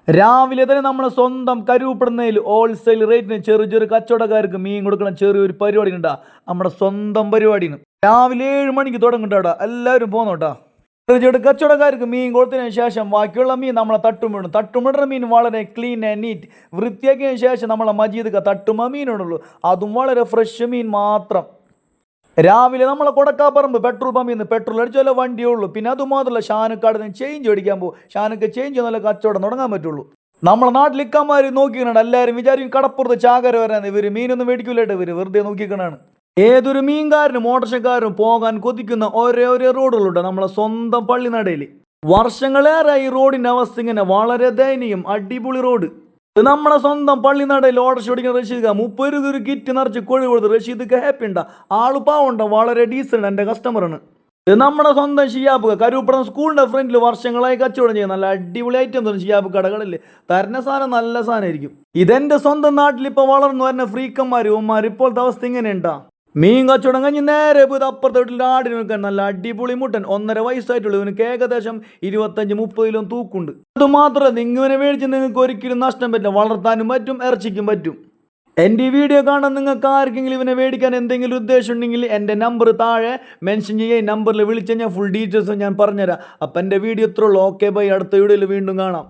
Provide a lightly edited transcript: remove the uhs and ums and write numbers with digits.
രാവിലെ തന്നെ നമ്മളെ സ്വന്തം കരുവപ്പെടുന്നതിൽ ഹോൾസെയിൽ റേറ്റിന് ചെറിയ ചെറിയ കച്ചവടക്കാർക്ക് മീൻ കൊടുക്കണ ചെറിയൊരു പരിപാടി ഉണ്ടാ. നമ്മുടെ സ്വന്തം പരിപാടിന് രാവിലെ 7 മണിക്ക് തുടങ്ങുണ്ടാ. എല്ലാവരും പോന്നോട്ടാ. ചെറിയ ചെറിയ കച്ചവടക്കാർക്ക് മീൻ കൊടുത്തതിന് ശേഷം ബാക്കിയുള്ള മീൻ നമ്മളെ തട്ടുമിടും. തട്ടുമിടുന്ന മീൻ വളരെ ക്ലീൻ ആൻഡ് നീറ്റ് വൃത്തിയാക്കിയതിന് ശേഷം നമ്മളെ മജീദ് തട്ടുമ മീനുള്ളൂ. അതും വളരെ ഫ്രഷ് മീൻ മാത്രം. രാവിലെ നമ്മളെ കൊടക്കാപ്പറമ്പ് പെട്രോൾ പമ്പിൽ നിന്ന് പെട്രോൾ അടിച്ചാലേ വണ്ടിയേ ഉള്ളൂ. പിന്നെ അതുമാത്രമല്ല, ഷാനുക്കാട് നിന്ന് ചേഞ്ച് അടിക്കാൻ പോകും. ഷാനുക്ക് ചേഞ്ച് നല്ല കച്ചവടം തുടങ്ങാൻ പറ്റുള്ളൂ. നമ്മളെ നാട്ടിൽ ഇക്കന്മാർ നോക്കിക്കണാണ്. എല്ലാവരും വിചാരിക്കും കടപ്പുറത്ത് ചാകര വരാൻ. ഇവർ മീനൊന്നും മേടിക്കില്ലായിട്ട് ഇവർ വെറുതെ നോക്കിക്കണാണ്. ഏതൊരു മീൻകാരനും മോട്ടർഷക്കാരും പോകാൻ കൊതിക്കുന്ന ഒരേ റോഡുകളുണ്ട് നമ്മളെ സ്വന്തം പള്ളിനടയിൽ. വർഷങ്ങളേറെ ഈ റോഡിന്റെ അവസ്ഥ ഇങ്ങനെ വളരെ ദയനീയം. അടിപൊളി റോഡ്. ഇത് നമ്മുടെ സ്വന്തം പള്ളിനടയിൽ ഓട്ടർഷ ഓടിക്കുന്ന റഷീദ് 30 രൂപ ഒരു കിറ്റ് നിറച്ച് കോഴി കൊടുത്ത് റഷീദ് ഹാപ്പി ഉണ്ടാ. ആള് പാവുണ്ടോ, വളരെ ഡീസൻ്റ്. എൻ്റെ കസ്റ്റമറാണ്. ഇത് നമ്മുടെ സ്വന്തം ഷിയാബ് കരുവപ്പുറം സ്കൂളിന്റെ ഫ്രണ്ടിൽ വർഷങ്ങളായി കച്ചവടം ചെയ്യുന്ന നല്ല അടിപൊളി ഐറ്റം തോന്നും. ഷിയാബ് കടകളിൽ തരുന്ന സാധനം നല്ല സാധനമായിരിക്കും. ഇതെന്റെ സ്വന്തം നാട്ടിൽ ഇപ്പോൾ വളർന്നു വരുന്ന ഫ്രീക്കന്മാർ ഇപ്പോഴത്തെ അവസ്ഥ ഇങ്ങനെ ഉണ്ടാ. മീൻ കച്ചവടം കഴിഞ്ഞ് നേരെ പോയത് അപ്പുറത്തെ വീട്ടിൽ ആടിന് വെക്കാൻ നല്ല അടിപൊളി മുട്ടൻ 1.5 വയസ്സായിട്ടുള്ളൂ. ഇവനക്ക് ഏകദേശം 25-30 കിലോ തൂക്കുണ്ട്. അതുമാത്രമല്ല, ഇങ്ങനെ മേടിച്ച് നിങ്ങൾക്ക് ഒരിക്കലും നഷ്ടം പറ്റില്ല. വളർത്താനും പറ്റും, ഇറച്ചിക്കും പറ്റും. എൻ്റെ ഈ വീഡിയോ കാണാൻ നിങ്ങൾക്ക് ആർക്കെങ്കിലും ഇവനെ മേടിക്കാൻ എന്തെങ്കിലും ഉദ്ദേശം ഉണ്ടെങ്കിൽ എൻ്റെ നമ്പർ താഴെ മെൻഷൻ ചെയ്യുക. ഈ നമ്പറിൽ വിളിച്ച് കഴിഞ്ഞാൽ ഫുൾ ഡീറ്റെയിൽസ് ഞാൻ പറഞ്ഞുതരാം. അപ്പം എൻ്റെ വീഡിയോ ഇത്രയുള്ളൂ. Okay bye. അടുത്ത വീഡിയോയിൽ വീണ്ടും കാണാം.